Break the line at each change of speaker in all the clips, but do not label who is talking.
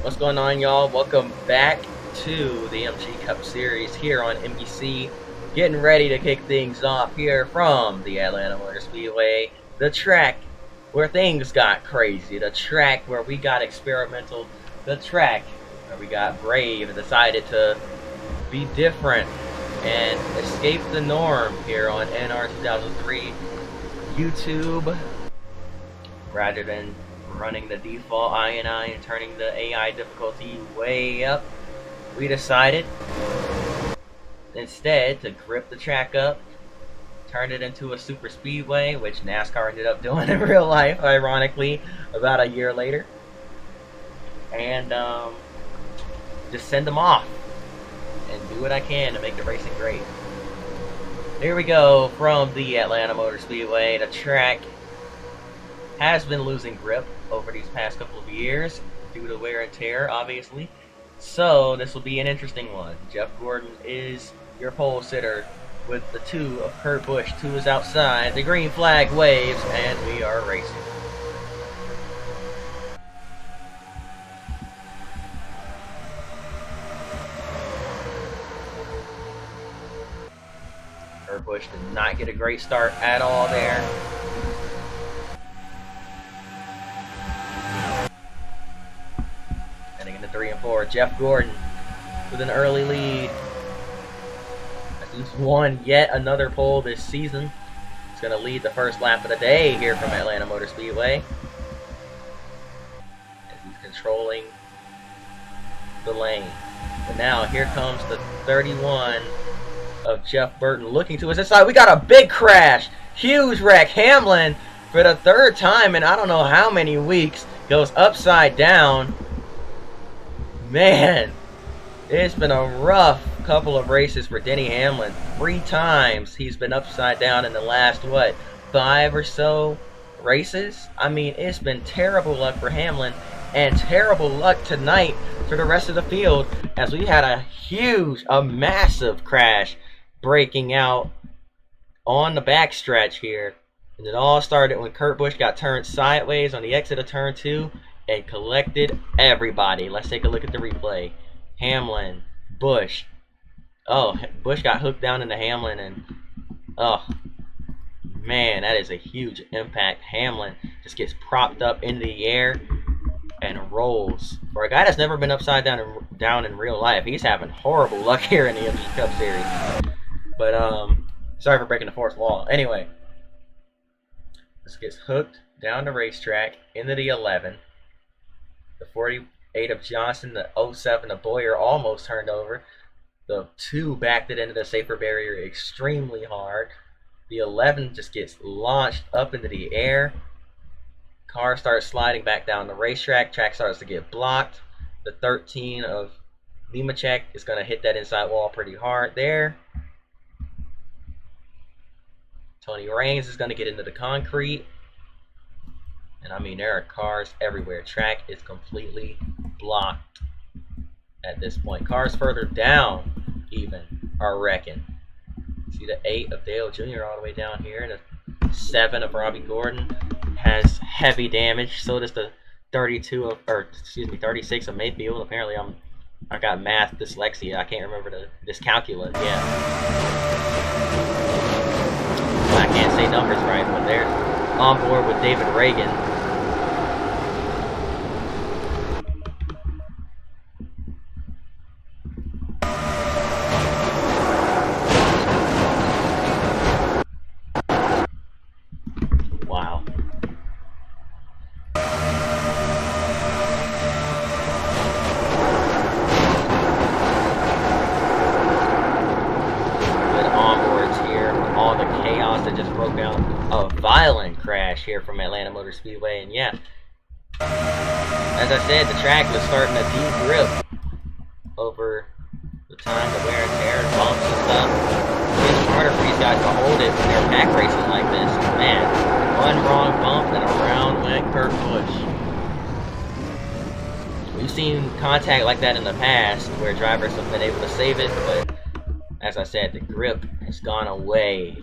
What's going on, y'all? Welcome back to the MG Cup Series here on NBC. Getting ready to kick things off here from the Atlanta Motor Speedway, the track where things got crazy, the track where we got experimental, the track where we got brave and decided to be different and escape the norm here on NR 2003 YouTube, rather than running the default INI and turning the AI difficulty way up. We decided instead to grip the track up, turn it into a super speedway, which NASCAR ended up doing in real life, ironically, about a year later, and just send them off and do what I can to make the racing great. Here we go from the Atlanta Motor Speedway. The track has been losing grip over these past couple of years due to wear and tear, obviously. So this will be an interesting one. Jeff Gordon is your pole sitter with the two of Kurt Busch. Two is outside. The green flag waves, and we are racing. Kurt Busch did not get a great start at all there. Heading into 3 and 4, Jeff Gordon with an early lead. He's won yet another pole this season. He's going to lead the first lap of the day here from Atlanta Motor Speedway, as he's controlling the lane. But now here comes the 31 of Jeff Burton looking to his inside. We got a big crash, huge wreck. Hamlin, for the third time in I don't know how many weeks, goes upside down. Man, it's been a rough couple of races for Denny Hamlin. 3 times he's been upside down in the last, 5 or so races? I mean, it's been terrible luck for Hamlin and terrible luck tonight for the rest of the field, as we had a massive crash breaking out on the backstretch here. And it all started when Kurt Busch got turned sideways on the exit of turn 2 and collected everybody. Let's take a look at the replay. Hamlin, Busch. Oh, Busch got hooked down into Hamlin, and oh man, that is a huge impact. Hamlin just gets propped up into the air and rolls. For a guy that's never been upside down in real life, he's having horrible luck here in the MG Cup Series. But sorry for breaking the fourth wall. Anyway, this gets hooked down the racetrack into the 11. The 48 of Johnson, the 07 of Boyer almost turned over. The 2 backed it into the safer barrier extremely hard. The 11 just gets launched up into the air. Car starts sliding back down the racetrack. Track starts to get blocked. The 13 of Nemechek is going to hit that inside wall pretty hard there. Tony Raines is going to get into the concrete. And I mean, there are cars everywhere. Track is completely blocked at this point. Cars further down even are wrecking. See the 8 of Dale Jr. all the way down here. And the 7 of Robbie Gordon has heavy damage. So does the 36 of Mayfield. Apparently I got math dyslexia. I can't remember the dyscalculia. Yeah. I can't say numbers right, but they're on board with David Reagan. Wow. Good onboards here. All the chaos that just broke out. A violent crash here from Atlanta Motor Speedway, and yeah, as I said, the track was starting to de-grip over the time, the wear and tear and bumps and stuff. It's harder for these guys to hold it when they're back racing like this. Man, one wrong bump and around went Kurt Busch. We've seen contact like that in the past where drivers have been able to save it, but as I said, the grip has gone away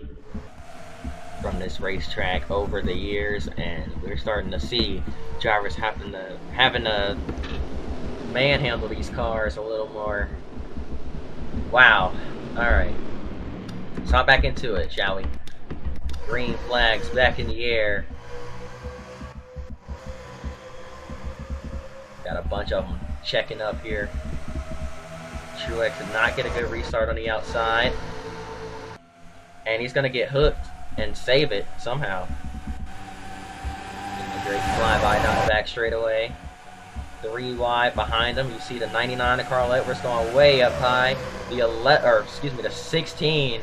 from this racetrack over the years, and we're starting to see drivers having to manhandle these cars a little more. Wow. Alright. Let's hop back into it, shall we? Green flags back in the air. Got a bunch of them checking up here. Truex did not get a good restart on the outside. And he's going to get hooked and save it somehow. A great flyby down the back straightaway. 3 wide behind him. You see the 99 of Carl Edwards going way up high. The 16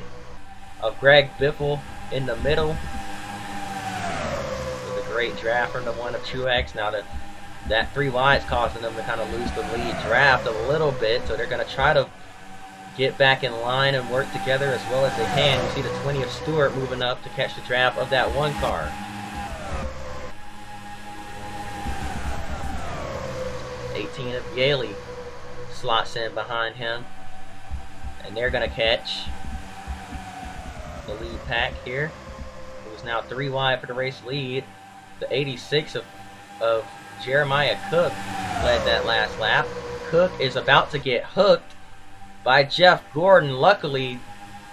of Greg Biffle in the middle. With a great draft from the 1 of Truex. Now that 3 wide's causing them to kind of lose the lead draft a little bit, so they're going to try to get back in line and work together as well as they can. You see the 20 of Stewart moving up to catch the draft of that 1 car. 18 of Yaley slots in behind him, and they're going to catch the lead pack here, who's now 3 wide for the race lead. The 86 of Jeremiah Cook led that last lap. Cook is about to get hooked by Jeff Gordon. Luckily,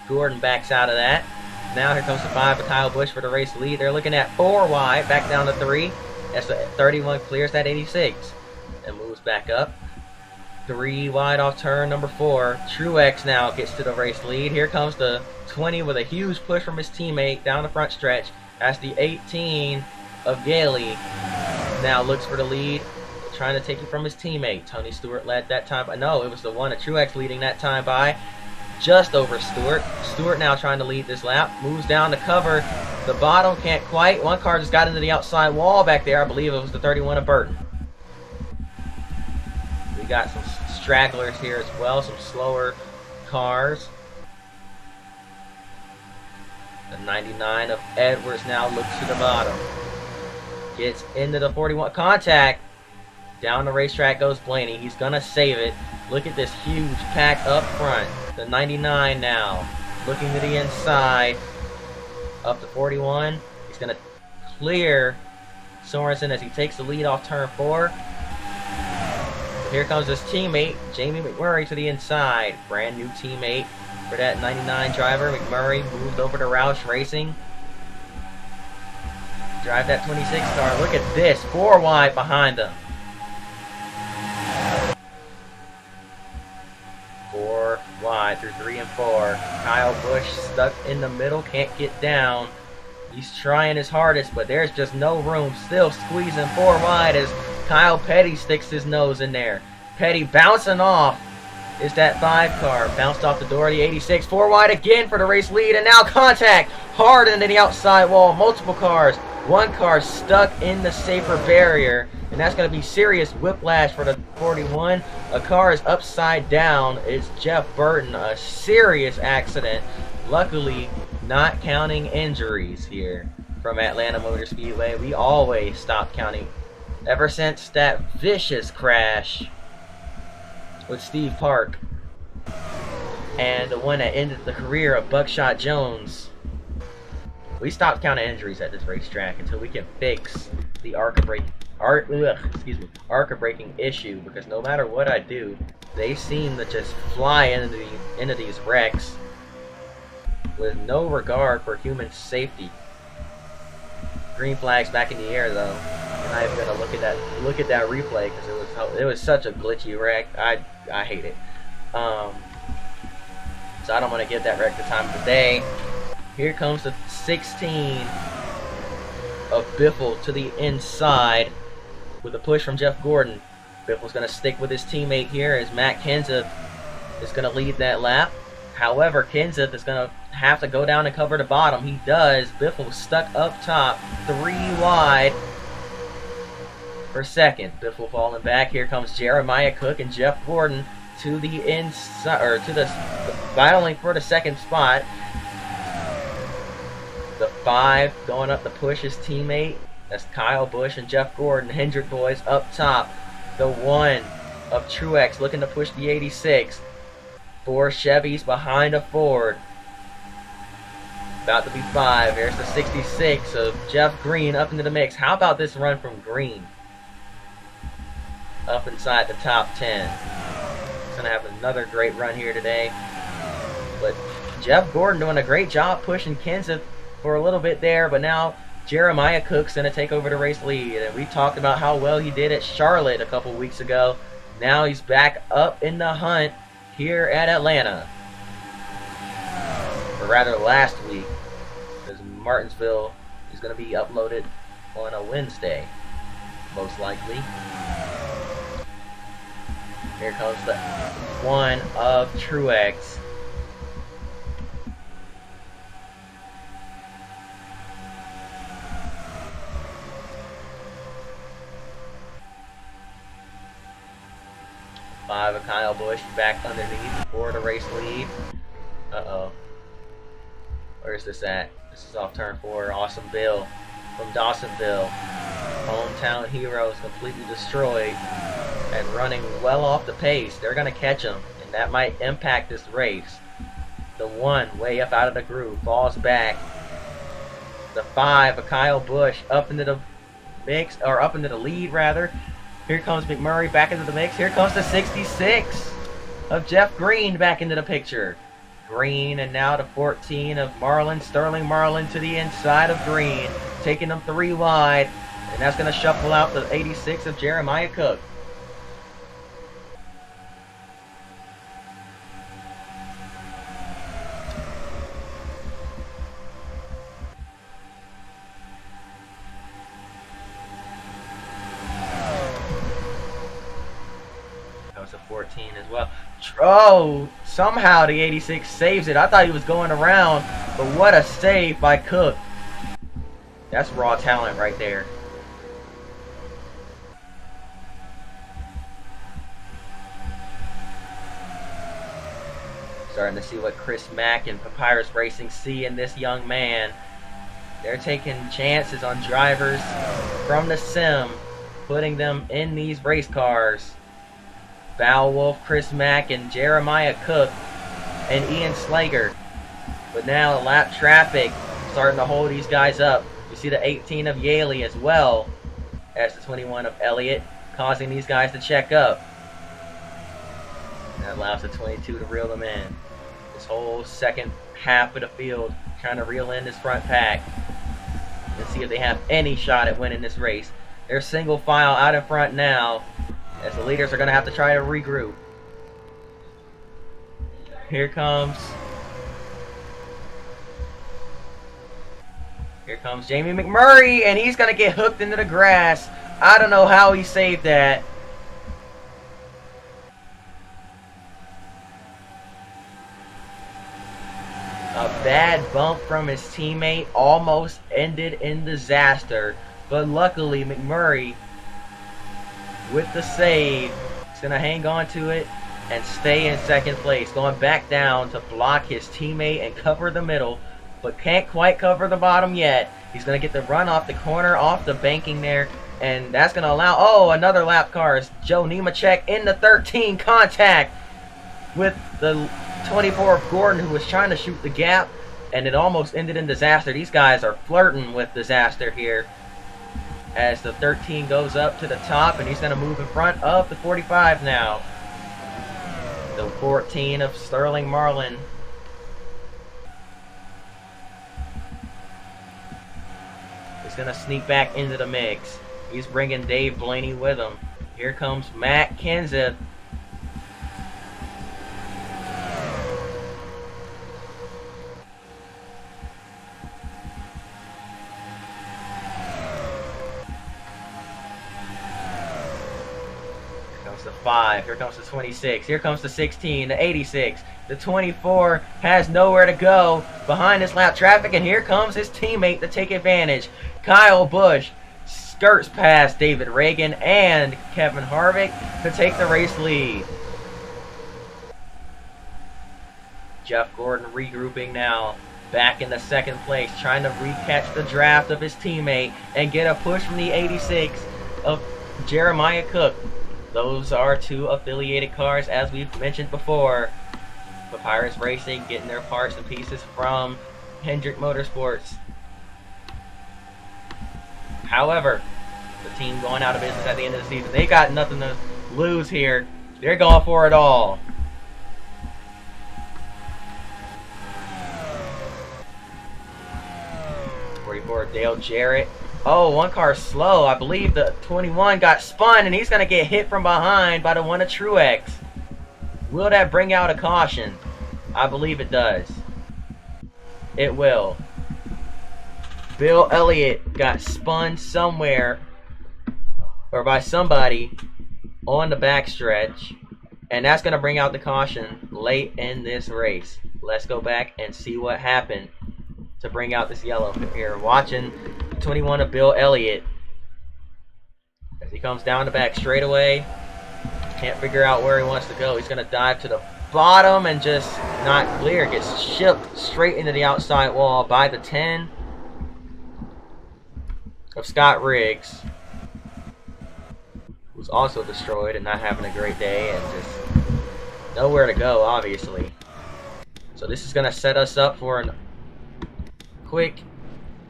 Gordon backs out of that. Now here comes the 5 of Kyle Busch for the race lead. They're looking at 4 wide, back down to 3. That's the 31 clears that 86 and moves back up. 3 wide off turn number 4. Truex now gets to the race lead. Here comes the 20 with a huge push from his teammate down the front stretch. That's the 18 of Gailey. Now looks for the lead, trying to take it from his teammate. Tony Stewart led that time by, no, it was the 1 of Truex leading that time by just over Stewart. Stewart now trying to lead this lap, moves down to cover the bottom, can't quite. 1 car just got into the outside wall back there. I believe it was the 31 of Burton. We got some stragglers here as well, some slower cars. The 99 of Edwards now looks to the bottom. Gets into the 41. Contact. Down the racetrack goes Blaney. He's going to save it. Look at this huge pack up front. The 99 now. Looking to the inside. Up to 41. He's going to clear Sorensen as he takes the lead off turn 4. Here comes his teammate, Jamie McMurray, to the inside. Brand new teammate for that 99 driver. McMurray moved over to Roush Racing. Drive that 26 car. Look at this. 4 wide behind him. 4 wide through 3 and 4. Kyle Busch stuck in the middle. Can't get down. He's trying his hardest, but there's just no room. Still squeezing 4 wide as Kyle Petty sticks his nose in there. Petty bouncing off. Is that 5 car. Bounced off the door of the 86. 4 wide again for the race lead. And now contact. Hard into the outside wall. Multiple cars. 1 car stuck in the safer barrier. And that's going to be serious whiplash for the 41. A car is upside down. It's Jeff Burton. A serious accident. Luckily, not counting injuries here from Atlanta Motor Speedway. We always stop counting. Ever since that vicious crash with Steve Park and the one that ended the career of Buckshot Jones, we stopped counting injuries at this racetrack until we can fix the ARCA braking issue, because no matter what I do, they seem to just fly into these wrecks with no regard for human safety. Green flags back in the air though. I'm not even gonna look at that replay because it was such a glitchy wreck. I hate it. So I don't want to give that wreck the time of the day. Here comes the 16 of Biffle to the inside with a push from Jeff Gordon. Biffle's gonna stick with his teammate here as Matt Kenseth is gonna lead that lap. However, Kenseth is gonna have to go down and cover the bottom. He does. Biffle stuck up top, 3 wide for second. Biffle falling back. Here comes Jeremiah Cook and Jeff Gordon to the inside, or to the battling for the second spot. The 5 going up to push his teammate. That's Kyle Busch and Jeff Gordon. Hendrick boys up top. The 1 of Truex looking to push the 86. 4 Chevys behind a Ford. About to be 5. There's the 66 of Jeff Green up into the mix. How about this run from Green? up inside the top 10. He's going to have another great run here today. But Jeff Gordon doing a great job pushing Kenseth for a little bit there, but now Jeremiah Cook's going to take over the race lead. And we talked about how well he did at Charlotte a couple weeks ago. Now he's back up in the hunt here at Atlanta. Or rather last week, because Martinsville is going to be uploaded on a Wednesday, most likely. Here comes the one of Truex. Five of Kyle Busch back underneath for the race lead. Uh-oh. Where's this at? This is off turn 4. Awesome Bill from Dawsonville. Hometown Heroes completely destroyed and running well off the pace. They're going to catch him, and that might impact this race. The 1 way up out of the groove falls back. The 5 of Kyle Busch up into the mix, or up into the lead rather. Here comes McMurray back into the mix. Here comes the 66 of Jeff Green back into the picture. Green, and now the 14 of Marlin. Sterling Marlin to the inside of Green, taking them 3 wide. And that's going to shuffle out the 86 of Jeremiah Cook. Comes the 14 as well. Oh, somehow the 86 saves it. I thought he was going around, but what a save by Cook. That's raw talent right there. Starting to see what Chris Mack and Papyrus Racing see in this young man. They're taking chances on drivers from the sim, putting them in these race cars. Val Wolf, Chris Mack, and Jeremiah Cook, and Ian Slager. But now lap traffic starting to hold these guys up. You see the 18 of Yaley as well as the 21 of Elliott, causing these guys to check up. And that allows the 22 to reel them in. This whole second half of the field trying to reel in this front pack and see if they have any shot at winning this race. They're single file out in front now, as the leaders are going to have to try to regroup. Here comes Jamie McMurray, and he's going to get hooked into the grass. I don't know how he saved that. A bad bump from his teammate almost ended in disaster, but luckily McMurray, with the save, he's going to hang on to it and stay in second place, going back down to block his teammate and cover the middle, but can't quite cover the bottom yet. He's going to get the run off the corner, off the banking there, and that's going to allow, oh, another lap car is Joe Nemechek in the 13, contact with the 24 of Gordon, who was trying to shoot the gap, and it almost ended in disaster. These guys are flirting with disaster here, as the 13 goes up to the top, and he's going to move in front of the 45 now. The 14 of Sterling Marlin. He's going to sneak back into the mix. He's bringing Dave Blaney with him. Here comes Matt Kenseth. The 5, here comes the 26, here comes the 16, the 86, the 24 has nowhere to go behind this lap traffic, and here comes his teammate to take advantage. Kyle Busch skirts past David Reagan and Kevin Harvick to take the race lead. Jeff Gordon regrouping now, back in the second place, trying to recatch the draft of his teammate and get a push from the 86 of Jeremiah Cook. Those are two affiliated cars, as we've mentioned before. Papyrus Racing getting their parts and pieces from Hendrick Motorsports. However, the team going out of business at the end of the season, they got nothing to lose here. They're going for it all. For Dale Jarrett. Oh, one car slow. I believe the 21 got spun, and he's going to get hit from behind by the one of Truex. Will that bring out a caution? I believe it does. It will. Bill Elliott got spun somewhere, or by somebody, on the backstretch, and that's going to bring out the caution late in this race. Let's go back and see what happened to bring out this yellow here. Watching 21 of Bill Elliott as he comes down the back straightaway. Can't figure out where he wants to go. He's going to dive to the bottom and just not clear. Gets shipped straight into the outside wall by the 10 of Scott Riggs, who's also destroyed and not having a great day and just nowhere to go, obviously. So this is going to set us up for an quick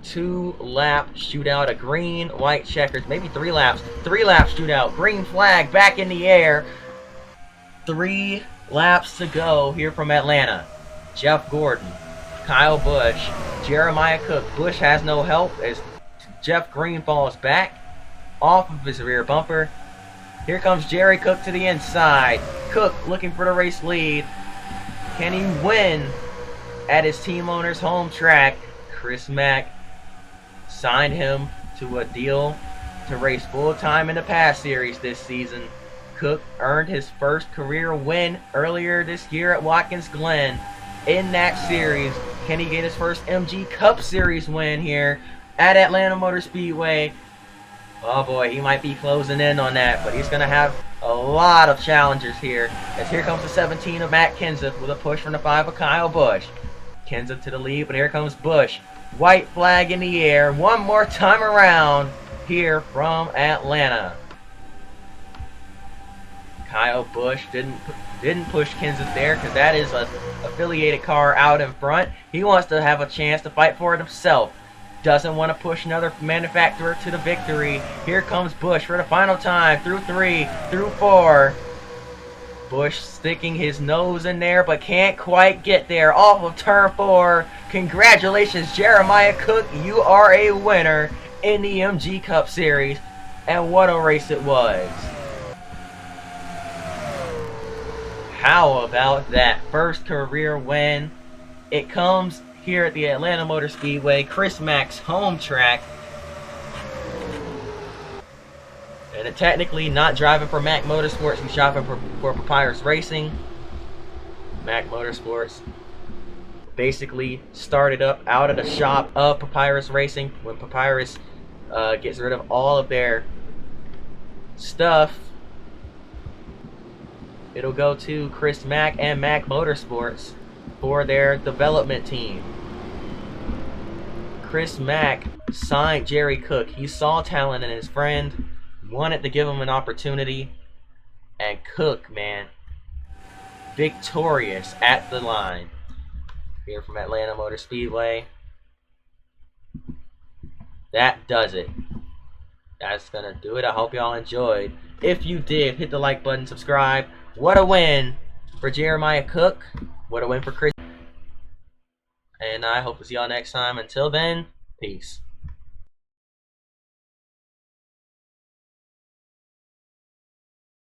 2-lap shootout, a green, white checkers, maybe 3 laps. 3-lap shootout, green flag back in the air. 3 laps to go here from Atlanta. Jeff Gordon, Kyle Busch, Jeremiah Cook. Busch has no help as Jeff Green falls back off of his rear bumper. Here comes Jerry Cook to the inside. Cook looking for the race lead. Can he win at his team owner's home track? Chris Mack signed him to a deal to race full-time in the Pass Series this season. Cook earned his first career win earlier this year at Watkins Glen in that series. Can he get his first MG Cup Series win here at Atlanta Motor Speedway? Oh boy, he might be closing in on that, but he's going to have a lot of challengers here. As here comes the 17 of Matt Kenseth with a push from the 5 of Kyle Busch. Kenseth to the lead, but here comes Busch. White flag in the air. One more time around here from Atlanta. Kyle Busch didn't push Kenseth there because that is a affiliated car out in front. He wants to have a chance to fight for it himself. Doesn't want to push another manufacturer to the victory. Here comes Busch for the final time. Through 3, through 4. Busch sticking his nose in there, but can't quite get there. Off of turn 4. Congratulations, Jeremiah Cook. You are a winner in the MG Cup Series. And what a race it was. How about that first career win? It comes here at the Atlanta Motor Speedway, Chris Mack's home track. And technically not driving for Mack Motorsports, he's driving for Papyrus Racing. Mack Motorsports basically started up out of the shop of Papyrus Racing. When Papyrus gets rid of all of their stuff, it'll go to Chris Mack and Mack Motorsports for their development team. Chris Mack signed Jerry Cook. He saw talent in his friend, wanted to give him an opportunity, and Cook, man, victorious at the line. Here from Atlanta Motor Speedway. That does it. That's gonna do it. I hope y'all enjoyed. If you did, hit the like button, subscribe. What a win for Jeremiah Cook. What a win for Chris. And I hope to see y'all next time. Until then, peace.